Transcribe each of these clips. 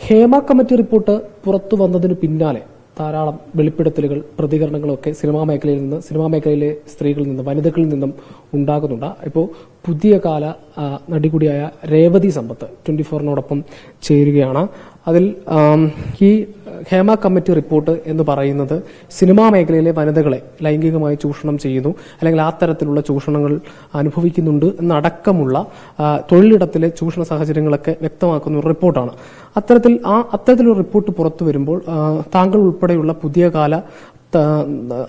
Hema committee report പുറത്തു വന്നതിനു പിന്നാലെ ധാരാളം വെളിപ്പെടുത്തലുകൾ, പ്രതികരണങ്ങളൊക്കെ സിനിമാ മേഖലയിലെ സ്ത്രീകളിൽ നിന്നും വനിതകളിൽ നിന്നും ഉണ്ടാകുന്നുണ്ട്. ഇപ്പോൾ പുതിയ കാല നടി കൂടിയായ രേവതി സമ്പത്ത് 24-നോടൊപ്പം ചേരുകയാണ്. അതിൽ ഈ ഹേമ കമ്മിറ്റി റിപ്പോർട്ട് എന്ന് പറയുന്നത് സിനിമാ മേഖലയിലെ വനിതകളെ ലൈംഗികമായി ചൂഷണം ചെയ്യുന്നു, അല്ലെങ്കിൽ ആ തരത്തിലുള്ള ചൂഷണങ്ങൾ അനുഭവിക്കുന്നുണ്ട് എന്നടക്കമുള്ള തൊഴിലിടത്തിലെ ചൂഷണ സാഹചര്യങ്ങളൊക്കെ വ്യക്തമാക്കുന്ന ഒരു റിപ്പോർട്ടാണ്. അത്തരത്തിലൊരു റിപ്പോർട്ട് പുറത്തു വരുമ്പോൾ താങ്കൾ ഉൾപ്പെടെയുള്ള പുതിയ കാല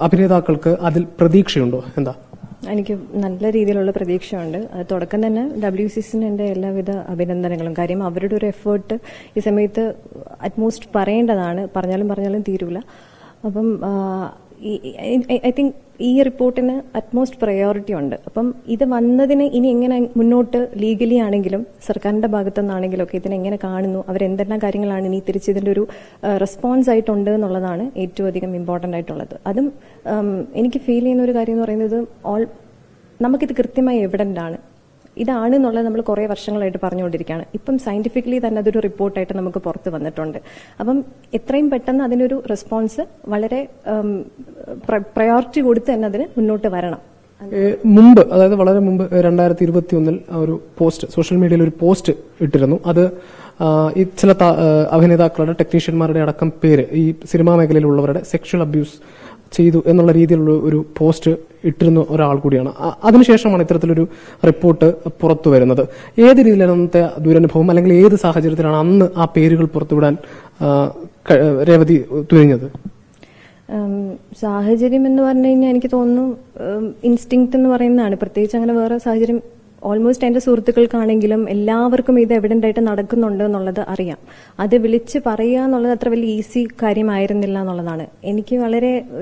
അഭിനേതാക്കൾക്ക് അതിൽ പ്രതീക്ഷയുണ്ടോ? എന്താ? എനിക്ക് നല്ല രീതിയിലുള്ള പ്രതീക്ഷയുണ്ട്. തുടക്കം തന്നെ WCCന് എൻ്റെ എല്ലാവിധ അഭിനന്ദനങ്ങളും. കാര്യം അവരുടെ ഒരു എഫേർട്ട് ഈ സമയത്ത് അറ്റ്മോസ്റ്റ് പറയേണ്ടതാണ്. പറഞ്ഞാലും തീരൂല. അപ്പം ഐ തിങ്ക് ഈ റിപ്പോർട്ടിന് അറ്റ്മോസ്റ്റ് പ്രയോറിറ്റി ഉണ്ട്. അപ്പം ഇത് വന്നതിന് ഇനി എങ്ങനെ മുന്നോട്ട് ലീഗലി ആണെങ്കിലും സർക്കാരിന്റെ ഭാഗത്തു നിന്നാണെങ്കിലും ഒക്കെ ഇതിനെങ്ങനെ കാണുന്നു, അവരെന്തെല്ലാം കാര്യങ്ങളാണ് ഇനി തിരിച്ചതിന്റെ ഒരു റെസ്പോൺസ് ആയിട്ടുണ്ട് എന്നുള്ളതാണ് ഏറ്റവും അധികം ഇമ്പോർട്ടന്റ് ആയിട്ടുള്ളത്. അതും എനിക്ക് ഫീൽ ചെയ്യുന്ന ഒരു കാര്യം എന്ന് പറയുന്നത് നമുക്കിത് കൃത്യമായി എവിഡന്റ് ആണ്, ഇതാണ് എന്നുള്ളത് നമ്മൾ കുറേ വർഷങ്ങളായിട്ട് പറഞ്ഞുകൊണ്ടിരിക്കുകയാണ്. ഇപ്പം സയന്റിഫിക്കലി തന്നെ അതൊരു റിപ്പോർട്ടായിട്ട് നമുക്ക് പുറത്ത് വന്നിട്ടുണ്ട്. അപ്പം എത്രയും പെട്ടെന്ന് അതിനൊരു റെസ്പോൺസ് വളരെ പ്രയോറിറ്റി കൊടുത്ത് തന്നെ അതിന് മുന്നോട്ട് വരണം. മുമ്പ്, അതായത് വളരെ മുമ്പ് 2021 ഒരു പോസ്റ്റ് സോഷ്യൽ മീഡിയയിൽ ഒരു പോസ്റ്റ് ഇട്ടിരുന്നു. അത് ഈ ചില അഭിനേതാക്കളുടെ ടെക്നീഷ്യന്മാരുടെ അടക്കം പേര് ഈ സിനിമാ മേഖലയിലുള്ളവരുടെ സെക്ഷൽ അബ്യൂസ് ചെയ്തു എന്നുള്ള രീതിയിലുള്ള ഒരു പോസ്റ്റ് ഇട്ടിരുന്ന ഒരാൾ കൂടിയാണ്. അതിനുശേഷമാണ് ഇത്തരത്തിലൊരു റിപ്പോർട്ട് പുറത്തു വരുന്നത്. ഏത് രീതിയിലാണ് അന്നത്തെ ദുരനുഭവം, അല്ലെങ്കിൽ ഏത് സാഹചര്യത്തിലാണ് അന്ന് ആ പേരുകൾ പുറത്തുവിടാൻ രേവതി തുനിഞ്ഞത്? സാഹചര്യം എന്ന് പറഞ്ഞു കഴിഞ്ഞാൽ എനിക്ക് തോന്നുന്നു ഇൻസ്റ്റിങ്ക്റ്റ് എന്ന് പറയുന്നതാണ്. പ്രത്യേകിച്ച് അങ്ങനെ വേറെ സാഹചര്യം ഓൾമോസ്റ്റ് എന്റെ സുഹൃത്തുക്കൾക്കാണെങ്കിലും എല്ലാവർക്കും ഇത് എവിഡന്റ് ആയിട്ട് നടക്കുന്നുണ്ട് എന്നുള്ളത് അറിയാം. അത് വിളിച്ച് പറയുക എന്നുള്ളത് അത്ര വലിയ ഈസി കാര്യമായിരുന്നില്ല എന്നുള്ളതാണ്.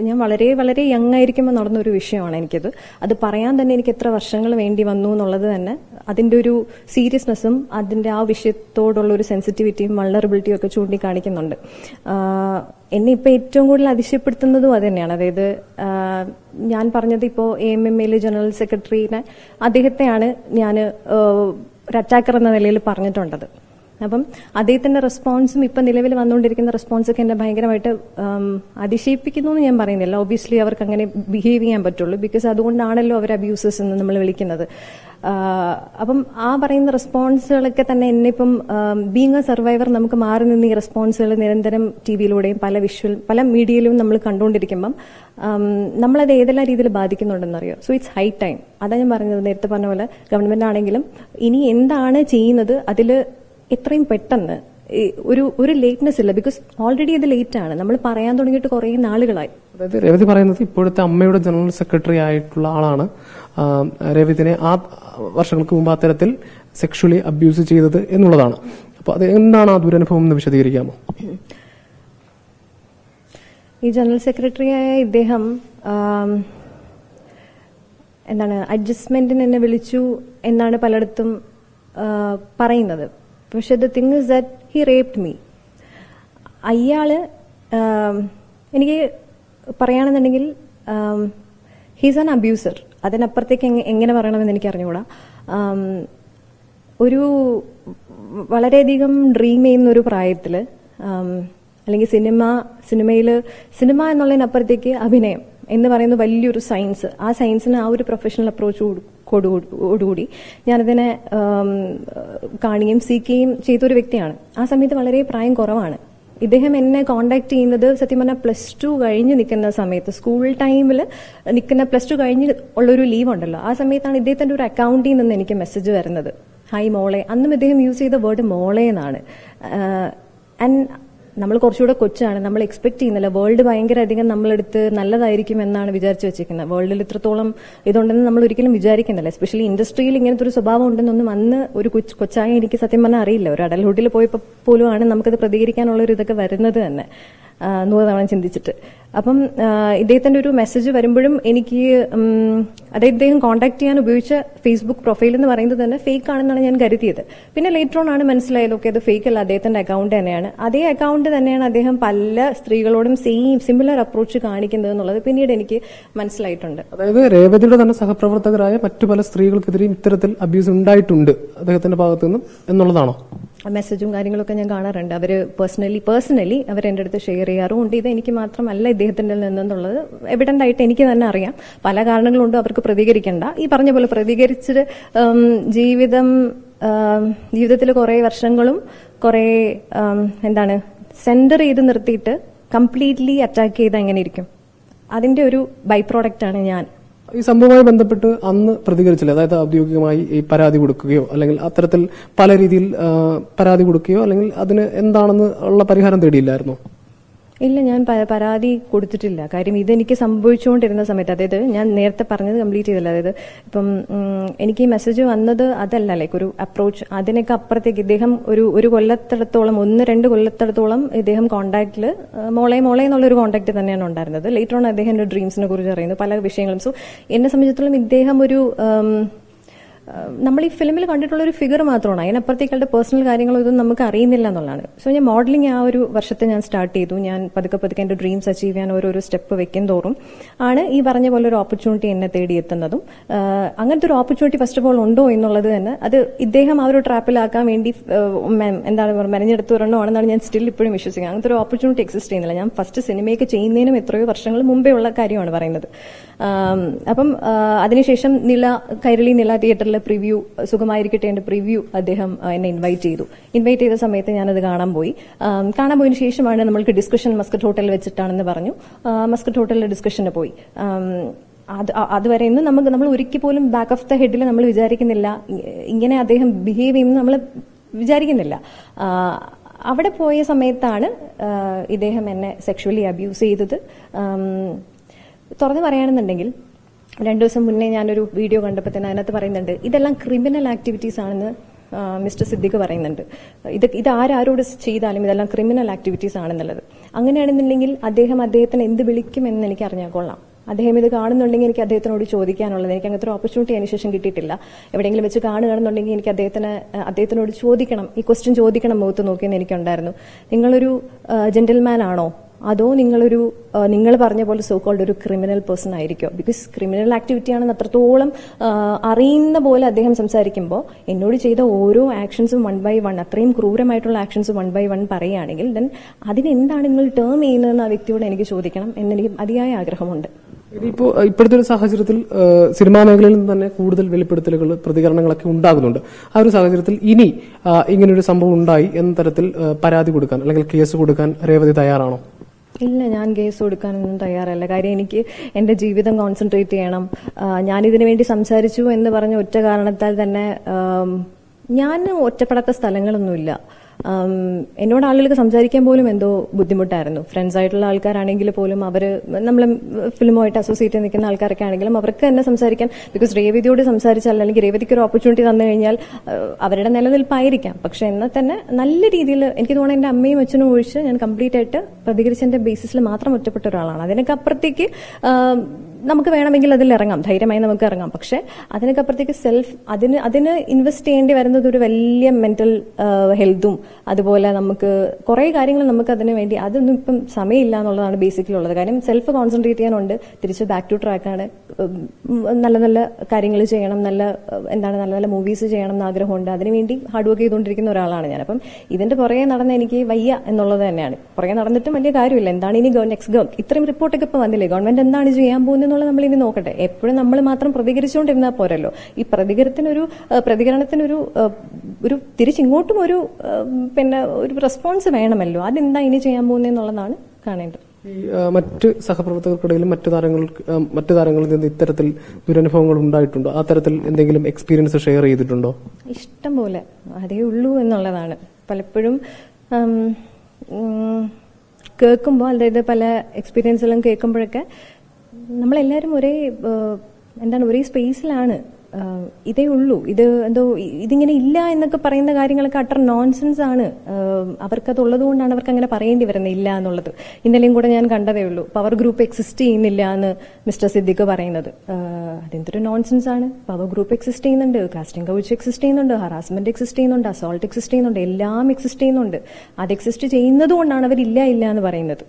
ഞാൻ വളരെ വളരെ യങ് ആയിരിക്കുമ്പോൾ നടന്ന ഒരു വിഷയമാണ് എനിക്കത്. അത് പറയാൻ തന്നെ എനിക്ക് എത്ര വർഷങ്ങൾ വേണ്ടി വന്നു എന്നുള്ളത് തന്നെ അതിന്റെ ഒരു സീരിയസ്നെസ്സും അതിന്റെ ആ വിഷയത്തോടുള്ള ഒരു സെൻസിറ്റിവിറ്റിയും വൾണറബിലിറ്റിയും ഒക്കെ ചൂണ്ടിക്കാണിക്കുന്നുണ്ട്. എന്നെ ഇപ്പൊ ഏറ്റവും കൂടുതൽ അതിശയപ്പെടുത്തുന്നതും അത് തന്നെയാണ്. അതായത് ഞാൻ പറഞ്ഞത് ഇപ്പോ AMMA ജനറൽ സെക്രട്ടറിനെ അദ്ദേഹത്തെയാണ് ഞാൻ ഒരു അറ്റാക്കർ എന്ന നിലയിൽ പറഞ്ഞിട്ടുണ്ടത്. അപ്പം അദ്ദേഹത്തിന്റെ റെസ്പോൺസും ഇപ്പൊ നിലവിൽ വന്നുകൊണ്ടിരിക്കുന്ന റെസ്പോൺസൊക്കെ എന്നെ ഭയങ്കരമായിട്ട് അതിശയിപ്പിക്കുന്നു എന്ന് ഞാൻ പറയുന്നില്ല. ഒബ്വിയസ്ലി അവർക്ക് അങ്ങനെ ബിഹേവ് ചെയ്യാൻ പറ്റുള്ളൂ, ബിക്കോസ് അതുകൊണ്ടാണല്ലോ അവർ അബ്യൂസേഴ്സ് എന്ന് നമ്മൾ വിളിക്കുന്നത്. അപ്പം ആ പറയുന്ന റെസ്പോൺസുകളൊക്കെ തന്നെ എന്നെ ഇപ്പം ബീങ് എ സർവൈവർ നമുക്ക് മാറി നിന്ന് ഈ റെസ്പോൺസുകൾ നിരന്തരം TVയിലൂടെയും പല മീഡിയയിലും നമ്മൾ കണ്ടുകൊണ്ടിരിക്കുമ്പം നമ്മളത് ഏതെല്ലാം രീതിയിൽ ബാധിക്കുന്നുണ്ടെന്നറിയോ? So it's high time. അതാ ഞാൻ പറഞ്ഞത്, നേരത്തെ പറഞ്ഞ പോലെ ഗവൺമെന്റ് ആണെങ്കിലും ഇനി എന്താണ് ചെയ്യുന്നത് അതിൽ എത്രയും പെട്ടെന്ന് ഒരു ലേറ്റ്നെസ് ഇല്ല. ബിക്കോസ് ഓൾറെഡി അത് ലേറ്റ് ആണ്. നമ്മൾ പറയാൻ തുടങ്ങിയിട്ട് കുറെ നാളുകളായി. അതായത് രേവതി പറയുന്നത് ഇപ്പോഴത്തെ അമ്മയുടെ ജനറൽ സെക്രട്ടറി ആയിട്ടുള്ള ആളാണ് രേവതിനെ ആ വർഷങ്ങൾക്ക് മുമ്പ് അത്തരത്തിൽ സെക്ഷലി അബ്യൂസ് ചെയ്തത് എന്നുള്ളതാണ്. അപ്പൊ അത് എന്താണ് ആ ദുരനുഭവം എന്ന് വിശദീകരിക്കാമോ? ഈ ജനറൽ സെക്രട്ടറിയായ ഇദ്ദേഹം അഡ്ജസ്റ്റ്മെന്റിന് എന്നെ വിളിച്ചു എന്നാണ് പലയിടത്തും പറയുന്നത്. പക്ഷെ the thing is that he raped me. അയാള് എനിക്ക് പറയുകയാണെന്നുണ്ടെങ്കിൽ ഹീസ് ആൻ അബ്യൂസർ. അതിനപ്പുറത്തേക്ക് എങ്ങനെ പറയണമെന്ന് എനിക്ക് അറിഞ്ഞുകൂടാ. ഒരു വളരെയധികം ഡ്രീം ചെയ്യുന്ന ഒരു പ്രായത്തില്, അല്ലെങ്കിൽ സിനിമ എന്നുള്ളതിനപ്പുറത്തേക്ക് അഭിനയം എന്ന് പറയുന്ന വലിയൊരു സയൻസ്, ആ സയൻസിന് ആ ഒരു പ്രൊഫഷണൽ അപ്രോച്ചോടുകൂടി ഞാനതിനെ കാണുകയും സീക്കുകയും ചെയ്തൊരു വ്യക്തിയാണ്. ആ സമയത്ത് വളരെ പ്രായം കുറവാണ്. ഇദ്ദേഹം എന്നെ കോണ്ടാക്ട് ചെയ്യുന്നത് സത്യം പറഞ്ഞാൽ +2 കഴിഞ്ഞ് നിൽക്കുന്ന സമയത്ത്, സ്കൂൾ ടൈമിൽ നിൽക്കുന്ന +2 കഴിഞ്ഞ് ഉള്ളൊരു ലീവ് ഉണ്ടല്ലോ, ആ സമയത്താണ് ഇദ്ദേഹത്തിന്റെ ഒരു അക്കൗണ്ടിൽ നിന്ന് എനിക്ക് മെസ്സേജ് വരുന്നത്. ഹായ് മോളെ. അന്നും ഇദ്ദേഹം യൂസ് ചെയ്ത വേർഡ് മോളെ എന്നാണ്. ആൻഡ് നമ്മൾ കുറച്ചുകൂടെ കൊച്ചാണ്, നമ്മൾ എക്സ്പെക്ട് ചെയ്യുന്നില്ല. വേൾഡ് ഭയങ്കര അധികം നമ്മളെടുത്ത് നല്ലതായിരിക്കും എന്നാണ് വിചാരിച്ചു വെച്ചിരിക്കുന്നത്. വേൾഡിൽ ഇത്രത്തോളം ഇതുണ്ടെന്ന് നമ്മൾ ഒരിക്കലും വിചാരിക്കുന്നില്ല. എസ്പെഷ്യലി ഇൻഡസ്ട്രിയിൽ ഇങ്ങനത്തെ ഒരു സ്വഭാവം ഉണ്ടെന്നൊന്നും അന്ന് ഒരു കൊച്ചായ എനിക്ക് സത്യം പറഞ്ഞാൽ അറിയില്ല. ഒരു അഡൽഹുഡിൽ പോയപ്പോൾ പോലും ആണ് നമുക്കത് പ്രതികരിക്കാനുള്ള ഒരു ഇതൊക്കെ വരുന്നത് തന്നെ 100 തവണ ചിന്തിച്ചിട്ട്. അപ്പം ഇദ്ദേഹത്തിന്റെ ഒരു മെസ്സേജ് വരുമ്പോഴും എനിക്ക് അതായത് ഇദ്ദേഹം കോൺടാക്ട് ചെയ്യാൻ ഉപയോഗിച്ച ഫേസ്ബുക്ക് പ്രൊഫൈൽ എന്ന് പറയുന്നത് തന്നെ ഫേക്ക് ആണെന്നാണ് ഞാൻ കരുതിയത്. പിന്നെ ലേറ്റർ ഓൺ ആണ് മനസ്സിലായത് ഓക്കെ അത് ഫേക്ക് അല്ല, അദ്ദേഹത്തിന്റെ അക്കൗണ്ട് തന്നെയാണ്. അതേ അക്കൗണ്ട് തന്നെയാണ് അദ്ദേഹം പല സ്ത്രീകളോടും സിമിലർ അപ്രോച്ച് കാണിക്കുന്നത് എന്നുള്ളത് പിന്നീട് എനിക്ക് മനസ്സിലായിട്ടുണ്ട്. അതായത് രേവതിയുടെ തന്നെ സഹപ്രവർത്തകരായ മറ്റു പല സ്ത്രീകൾക്കെതിരെയും ഇത്തരത്തിൽ അബ്യൂസ് ഉണ്ടായിട്ടുണ്ട് അദ്ദേഹത്തിന്റെ ഭാഗത്തു നിന്നും എന്നുള്ളതാണോ? മെസ്സേജും കാര്യങ്ങളൊക്കെ ഞാൻ കാണാറുണ്ട്. അവർ പേഴ്സണലി അവർ എൻ്റെ അടുത്ത് ഷെയർ ചെയ്യാറുമുണ്ട്. ഇത് എനിക്ക് മാത്രമല്ല ഇദ്ദേഹത്തിൻ്റെ നിന്നുള്ളത് എവിഡന്റ് ആയിട്ട് എനിക്ക് തന്നെ അറിയാം. പല കാരണങ്ങളുണ്ടും അവർക്ക് പ്രതികരിക്കേണ്ട. ഈ പറഞ്ഞ പോലെ പ്രതികരിച്ചിട്ട് ജീവിതത്തിൽ കുറേ വർഷങ്ങളും കുറേ സെന്റർ ചെയ്ത് നിർത്തിയിട്ട് കംപ്ലീറ്റ്ലി അറ്റാക്ക് ചെയ്ത് എങ്ങനെ ഇരിക്കും? അതിന്റെ ഒരു ബൈ പ്രോഡക്റ്റാണ് ഞാൻ. ഈ സംഭവവുമായി ബന്ധപ്പെട്ട് അന്ന് പ്രതികരിച്ചില്ല, അതായത് ഔദ്യോഗികമായി ഈ പരാതി കൊടുക്കുകയോ അല്ലെങ്കിൽ അത്തരത്തിൽ പല രീതിയിൽ പരാതി കൊടുക്കുകയോ അല്ലെങ്കിൽ അതിന് എന്താണെന്ന് ഉള്ള പരിഹാരം തേടിയില്ലായിരുന്നോ? ഇല്ല, ഞാൻ പരാതി കൊടുത്തിട്ടില്ല. കാര്യം ഇതെനിക്ക് സംഭവിച്ചുകൊണ്ടിരുന്ന സമയത്ത്, അതായത് ഞാൻ നേരത്തെ പറഞ്ഞത് കംപ്ലീറ്റ് ചെയ്തില്ല. അതായത് ഇപ്പം എനിക്ക് ഈ മെസ്സേജ് വന്നത് അതല്ല, ലൈക്ക് ഒരു അപ്രോച്ച്, അതിനൊക്കെ അപ്പുറത്തേക്ക് ഇദ്ദേഹം ഒരു കൊല്ലത്തിടത്തോളം 1-2 കൊല്ലത്തിടത്തോളം ഇദ്ദേഹം കോണ്ടാക്ടിൽ മോളെ എന്നുള്ളൊരു കോണ്ടാക്ട് തന്നെയാണ് ഉണ്ടായിരുന്നത്. ലേറ്റർ ഓൺ അദ്ദേഹം എന്റെ ഡ്രീംസിനെ കുറിച്ച് അറിയുന്നു, പല വിഷയങ്ങളും. സോ എന്നെ സംബന്ധിച്ചിടത്തോളം ഇദ്ദേഹം ഒരു നമ്മൾ ഈ ഫിലിമിൽ കണ്ടിട്ടുള്ള ഒരു ഫിഗർ മാത്രമാണ്. അതിനപ്പുറത്തേക്കുള്ള പേഴ്സണൽ കാര്യങ്ങളും ഇതൊന്നും നമുക്ക് അറിയുന്നില്ല എന്നുള്ളതാണ്. സോ ഞാൻ മോഡലിംഗ് ആ ഒരു വർഷത്തെ ഞാൻ സ്റ്റാർട്ട് ചെയ്തു. ഞാൻ പതുക്കെ എന്റെ ഡ്രീംസ് അച്ചീവ് ചെയ്യാൻ ഓരോരോ സ്റ്റെപ്പ് വെക്കും തോറും ആണ് ഈ പറഞ്ഞ പോലെ ഒരു ഓപ്പർച്യൂണിറ്റി എന്നെ തേടിയെത്തുന്നതും. അങ്ങനത്തെ ഒരു ഓപ്പർച്യൂണിറ്റി ഫസ്റ്റ് ഓഫ് ഓൾ ഉണ്ടോ എന്നുള്ളത് തന്നെ അത് ഇദ്ദേഹം ആ ഒരു ട്രാപ്പിലാക്കാൻ വേണ്ടി മെനഞ്ഞെടുത്ത് വരണമെന്നാണ് ഞാൻ സ്റ്റിൽ ഇപ്പോഴും വിശ്വസിക്കുന്നത്. അങ്ങനത്തെ ഒരു ഓപ്പർച്യൂണിറ്റി എക്സിസ്റ്റ് ചെയ്യുന്നില്ല. ഞാൻ ഫസ്റ്റ് സിനിമയൊക്കെ ചെയ്യുന്നതിനും എത്രയോ വർഷങ്ങൾ മുമ്പേ ഉള്ള കാര്യമാണ് പറയുന്നത്. അപ്പം അതിനുശേഷം കൈരളി നില തിയേറ്ററിൽ പ്രിവ്യൂ, സുഖമായിരിക്കട്ടെ എന്റെ പ്രിവ്യൂ അദ്ദേഹം എന്നെ ഇൻവൈറ്റ് ചെയ്ത സമയത്ത് ഞാനത് കാണാൻ പോയതിനു ശേഷമാണ് നമ്മൾക്ക് ഡിസ്കഷൻ മസ്കറ്റ് ഹോട്ടലിൽ വെച്ചിട്ടാണെന്ന് പറഞ്ഞു. മസ്കറ്റ് ഹോട്ടലിലെ ഡിസ്കഷന് പോയി. അതുവരെ ഇന്ന് നമ്മൾ ഒരിക്കൽ പോലും ബാക്ക് ഓഫ് ദ ഹെഡിൽ നമ്മൾ വിചാരിക്കുന്നില്ല ഇങ്ങനെ അദ്ദേഹം ബിഹേവ് ചെയ്യുമെന്ന് നമ്മൾ വിചാരിക്കുന്നില്ല. അവിടെ പോയ സമയത്താണ് ഇദ്ദേഹം എന്നെ സെക്ഷുവലി അബ്യൂസ് ചെയ്തത്. തുറന്നു പറയുകയാണെന്നുണ്ടെങ്കിൽ 2 ദിവസം മുന്നേ ഞാനൊരു വീഡിയോ കണ്ടപ്പോൾ തന്നെ അതിനകത്ത് പറയുന്നുണ്ട് ഇതെല്ലാം ക്രിമിനൽ ആക്ടിവിറ്റീസ് ആണെന്ന് മിസ്റ്റർ സിദ്ദിഖ് പറയുന്നുണ്ട്. ഇത് ആരോട് ചെയ്താലും ഇതെല്ലാം ക്രിമിനൽ ആക്ടിവിറ്റീസ് ആണെന്നുള്ളത്. അങ്ങനെയാണെന്നുണ്ടെങ്കിൽ അദ്ദേഹത്തിന് എന്ത് വിളിക്കുമെന്ന് എനിക്ക് അറിഞ്ഞാൽ കൊള്ളാം. അദ്ദേഹം ഇത് കാണുന്നുണ്ടെങ്കിൽ എനിക്ക് അദ്ദേഹത്തിനോട് ചോദിക്കാനുള്ളത്, എനിക്ക് അങ്ങനത്തെ ഒരു ഓപ്പർച്യൂണിറ്റി അതിനുശേഷം കിട്ടിയിട്ടില്ല. എവിടെയെങ്കിലും വെച്ച് കാണുകയാണെന്നുണ്ടെങ്കിൽ എനിക്ക് അദ്ദേഹത്തിനോട് ചോദിക്കണം, ഈ ക്വസ്റ്റ്യൻ ചോദിക്കണം മുഖത്ത് നോക്കിയെന്ന് എനിക്കുണ്ടായിരുന്നു. നിങ്ങളൊരു ജെന്റിൽമാൻ ആണോ, അതോ നിങ്ങൾ പറഞ്ഞ പോലെ സോ കോൾഡ് ഒരു ക്രിമിനൽ പേഴ്സൺ ആയിരിക്കോ? ബിക്കോസ് ക്രിമിനൽ ആക്ടിവിറ്റി ആണെന്ന് അത്രത്തോളം അറിയുന്ന പോലെ അദ്ദേഹം സംസാരിക്കുമ്പോൾ എന്നോട് ചെയ്ത ഓരോ ആക്ഷൻസും 1 by 1, അത്രയും ക്രൂരമായിട്ടുള്ള ആക്ഷൻസ് 1 by 1 പറയുകയാണെങ്കിൽ ദെൻ അതിനെന്താണ് നിങ്ങൾ ടേം ചെയ്യുന്നതെന്ന് ആ വ്യക്തിയോട് എനിക്ക് ചോദിക്കണം എന്നെനിക്ക് അതിയായ ആഗ്രഹമുണ്ട്. ഇപ്പോഴത്തെ ഒരു സാഹചര്യത്തിൽ സിനിമാ മേഖലയിൽ നിന്ന് തന്നെ കൂടുതൽ വെളിപ്പെടുത്തലുകൾ, പ്രതികരണങ്ങളൊക്കെ ഉണ്ടാകുന്നുണ്ട്. ആ ഒരു സാഹചര്യത്തിൽ ഇനി ഇങ്ങനൊരു സംഭവം ഉണ്ടായി എന്ന തരത്തിൽ പരാതി കൊടുക്കാൻ അല്ലെങ്കിൽ കേസ് കൊടുക്കാൻ രേവതി തയ്യാറാണോ? ഇല്ല, ഞാൻ കേസ് കൊടുക്കാനൊന്നും തയ്യാറല്ല. കാര്യം എനിക്ക് എന്റെ ജീവിതം കോൺസെൻട്രേറ്റ് ചെയ്യണം. ഞാനിതിനു വേണ്ടി സംസാരിച്ചു എന്ന് പറഞ്ഞ ഒറ്റ കാരണത്താൽ തന്നെ ഞാൻ ഒറ്റപ്പെടാത്ത സ്ഥലങ്ങളൊന്നുമില്ല. എന്നോട് ആളുകൾക്ക് സംസാരിക്കാൻ പോലും എന്തോ ബുദ്ധിമുട്ടായിരുന്നു. ഫ്രണ്ട്സ് ആയിട്ടുള്ള ആൾക്കാരാണെങ്കിൽ പോലും അവര് നമ്മൾ ഫിലിമുമായിട്ട് അസോസിയേറ്റ് ചെയ്ത് നിൽക്കുന്ന ആൾക്കാരൊക്കെ ആണെങ്കിലും അവർക്ക് തന്നെ സംസാരിക്കാൻ, ബിക്കോസ് രേവതിയോട് സംസാരിച്ചാൽ അല്ലെങ്കിൽ രേവതിക്ക് ഒരു ഓപ്പർച്യൂണിറ്റി തന്നു കഴിഞ്ഞാൽ അവരുടെ നിലനിൽപ്പായിരിക്കാം. പക്ഷെ എന്നാൽ തന്നെ നല്ല രീതിയിൽ എനിക്ക് തോന്നുന്നു എന്റെ അമ്മയും അച്ഛനും ഒഴിച്ച് ഞാൻ കംപ്ലീറ്റ് ആയിട്ട് പ്രതികരിച്ചതിന്റെ ബേസിസിൽ മാത്രം ഒറ്റപ്പെട്ട ഒരാളാണ്. അതിനൊക്കെ അപ്പുറത്തേക്ക് നമുക്ക് വേണമെങ്കിൽ അതിൽ ഇറങ്ങാം, ധൈര്യമായി നമുക്ക് ഇറങ്ങാം. പക്ഷെ അതിനൊക്കെ അപ്പുറത്തേക്ക് അതിന് ഇൻവെസ്റ്റ് ചെയ്യേണ്ടി വരുന്നത് ഒരു വലിയ മെന്റൽ ഹെൽത്തും അതുപോലെ നമുക്ക് കുറെ കാര്യങ്ങൾ നമുക്ക് അതിനു വേണ്ടി അതൊന്നും ഇപ്പം സമയമില്ല എന്നുള്ളതാണ് ബേസിക്കലി ഉള്ളത്. കാര്യം സെൽഫ് കോൺസെൻട്രേറ്റ് ചെയ്യാനുണ്ട്, തിരിച്ച് ബാക്ക് ടു ട്രാക്കാണ്. നല്ല നല്ല കാര്യങ്ങൾ ചെയ്യണം, നല്ല നല്ല മൂവീസ് ചെയ്യണം എന്ന് ആഗ്രഹമുണ്ട്. അതിനുവേണ്ടി ഹാർഡ് വർക്ക് ചെയ്തുകൊണ്ടിരിക്കുന്ന ഒരാളാണ് ഞാൻ. അപ്പം ഇതിന്റെ പുറകെ നടന്ന എനിക്ക് വയ്യ എന്നുള്ളത് തന്നെയാണ്. പുറകെ നടന്നിട്ടും വലിയ കാര്യമില്ല. എന്താണ് ഇനി നെക്സ്റ്റ് ഇത്രയും റിപ്പോർട്ടൊക്കെ ഇപ്പൊ വന്നില്ലേ, ഗവൺമെന്റ് എന്താണ് ചെയ്യാൻ പോകുന്നത് എന്നുള്ളത് നമ്മൾ ഇനി നോക്കട്ടെ. എപ്പോഴും നമ്മൾ മാത്രം പ്രതികരിച്ചുകൊണ്ടിരുന്നാൽ പോരല്ലോ. ഈ പ്രതികരണത്തിനൊരു തിരിച്ചിങ്ങോട്ടും ഒരു റെസ്പോൺസ് വേണമല്ലോ. അതെന്താ ഇനി ചെയ്യാൻ പോകുന്നതെന്നുള്ളതാണ് കാണേണ്ടത്. മറ്റ് സഹപ്രവർത്തകർക്കിടയിലും മറ്റു താരങ്ങളിൽ നിന്ന് ഇത്തരത്തിൽ ദുരനുഭവങ്ങൾ ഉണ്ടായിട്ടുണ്ടോ? ആ തരത്തിൽ എന്തെങ്കിലും എക്സ്പീരിയൻസ് ഷെയർ ചെയ്തിട്ടുണ്ടോ? ഇഷ്ടം പോലെ, അതേ ഉള്ളൂ എന്നുള്ളതാണ്. പലപ്പോഴും കേൾക്കുമ്പോൾ, അതായത് പല എക്സ്പീരിയൻസെല്ലാം കേൾക്കുമ്പോഴൊക്കെ നമ്മളെല്ലാവരും ഒരേ സ്പേസിലാണ്. ഇതേ ഉള്ളൂ, ഇതിങ്ങനെ ഇല്ല എന്നൊക്കെ പറയുന്ന കാര്യങ്ങളൊക്കെ അട്ടർ നോൺസെൻസ് ആണ്. അവർക്കതുള്ളത് കൊണ്ടാണ് അവർക്ക് അങ്ങനെ പറയേണ്ടി വരുന്നത് ഇല്ല എന്നുള്ളത്. ഇന്നലെയും കൂടെ ഞാൻ കണ്ടതേ ഉള്ളൂ, പവർ ഗ്രൂപ്പ് എക്സിസ്റ്റ് ചെയ്യുന്നില്ല എന്ന് മിസ്റ്റർ സിദ്ദിഖ് പറയുന്നത്. അതെന്തൊരു നോൺസെൻസ് ആണ്. പവർ ഗ്രൂപ്പ് എക്സിസ്റ്റ് ചെയ്യുന്നുണ്ട്, കാസ്റ്റിംഗ് കൗച്ച് എക്സിസ്റ്റ് ചെയ്യുന്നുണ്ട്, ഹറാസ്മെന്റ് എക്സിസ്റ്റ് ചെയ്യുന്നുണ്ട്, അസോൾട്ട് എക്സിസ്റ്റ് ചെയ്യുന്നുണ്ട്, എല്ലാം എക്സിസ്റ്റ് ചെയ്യുന്നുണ്ട്. അത് എക്സിസ്റ്റ് ചെയ്യുന്നത് കൊണ്ടാണ് അവരില്ല എന്ന് പറയുന്നത്.